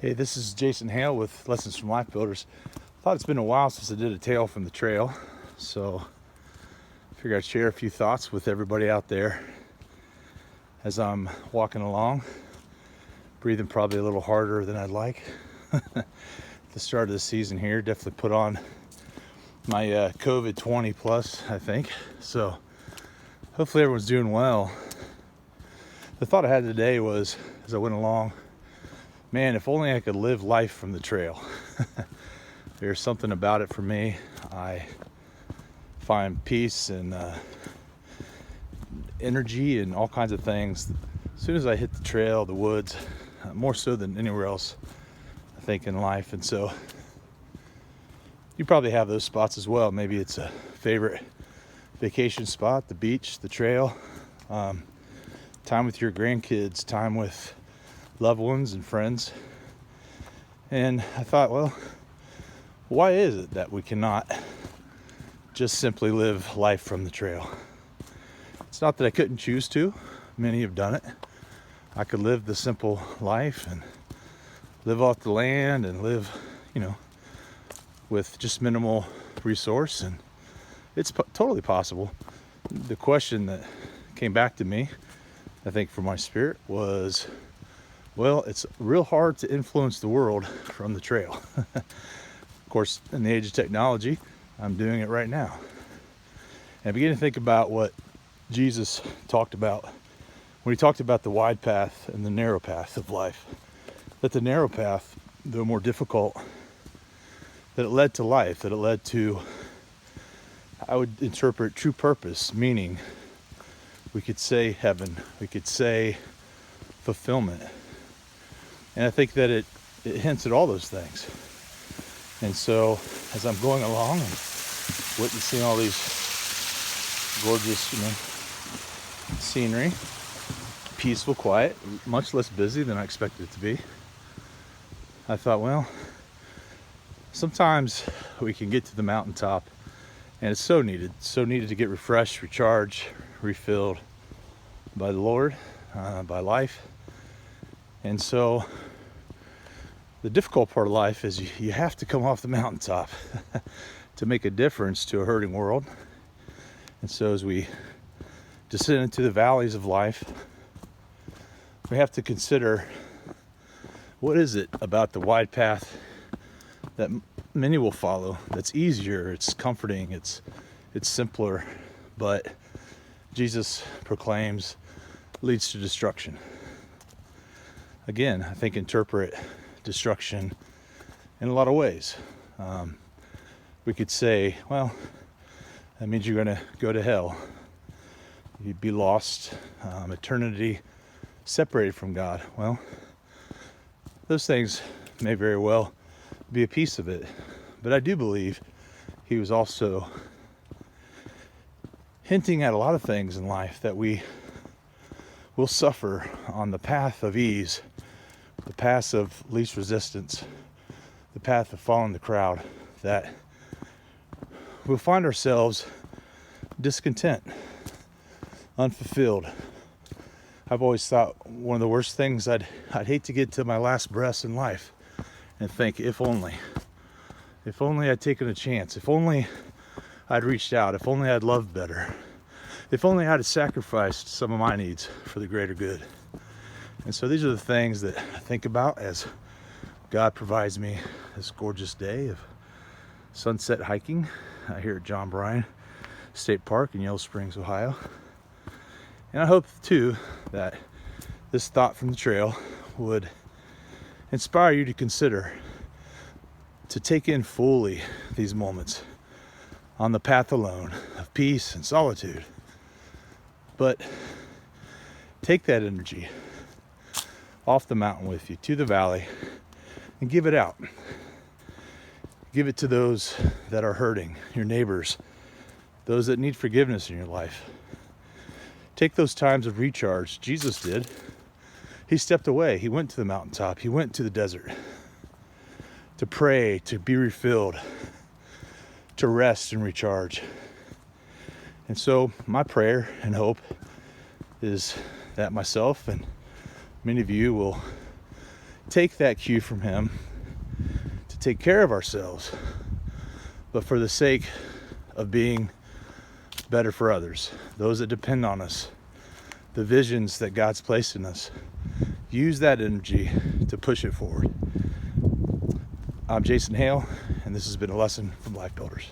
Hey, this is Jason Hale with Lessons from Life Builders. Thought it's been a while since I did a tale from the trail, so I figured I'd share a few thoughts with everybody out there as I'm walking along. Breathing probably a little harder than I'd like. At the start of the season here, definitely put on my COVID 20 plus, I think. So hopefully everyone's doing well. The thought I had today was, as I went along, man, if only I could live life from the trail. There's something about it for me. I find peace and energy and all kinds of things as soon as I hit the trail, the woods, more so than anywhere else, I think, in life. And so you probably have those spots as well. Maybe it's a favorite vacation spot, the beach, the trail, time with your grandkids, time with loved ones and friends. And I thought, well, why is it that we cannot just simply live life from the trail? It's not that I couldn't choose to. Many have done it. I could live the simple life and live off the land and live, with just minimal resource, and it's totally possible. The question that came back to me, I think, for my spirit was, well, it's real hard to influence the world from the trail. Of course, in the age of technology, I'm doing it right now. And I began to think about what Jesus talked about when he talked about the wide path and the narrow path of life. That the narrow path, though more difficult, that it led to life, that it led to, I would interpret, true purpose, meaning we could say heaven, we could say fulfillment. And I think that it hints at all those things. And so as I'm going along and witnessing all these gorgeous, scenery, peaceful, quiet, much less busy than I expected it to be, I thought, well, sometimes we can get to the mountaintop and it's so needed to get refreshed, recharged, refilled by the Lord, by life. And so the difficult part of life is you have to come off the mountaintop to make a difference to a hurting world. And so as we descend into the valleys of life, we have to consider, what is it about the wide path that many will follow that's easier, it's comforting, it's simpler, but Jesus proclaims leads to destruction. Again, I think interpret destruction in a lot of ways. We could say, well, that means you're going to go to hell. You'd be lost, eternity separated from God. Well, those things may very well be a piece of it, but I do believe he was also hinting at a lot of things in life that we will suffer on the path of ease, the path of least resistance, the path of following the crowd, that we'll find ourselves discontent, unfulfilled. I've always thought one of the worst things, I'd hate to get to my last breaths in life and think, if only I'd taken a chance, if only I'd reached out, if only I'd loved better, if only I'd sacrificed some of my needs for the greater good. And so these are the things that I think about as God provides me this gorgeous day of sunset hiking here at John Bryan State Park in Yellow Springs, Ohio. And I hope too that this thought from the trail would inspire you to consider, to take in fully these moments on the path alone of peace and solitude. But take that energy off the mountain with you to the valley and give it out. Give it to those that are hurting, your neighbors, those that need forgiveness in your life. Take those times of recharge. Jesus did. He stepped away. He went to the mountaintop. He went to the desert to pray, to be refilled, to rest and recharge. And so my prayer and hope is that myself and many of you will take that cue from him to take care of ourselves, but for the sake of being better for others, those that depend on us, the visions that God's placed in us. Use that energy to push it forward. I'm Jason Hale, and this has been a lesson from Life Builders.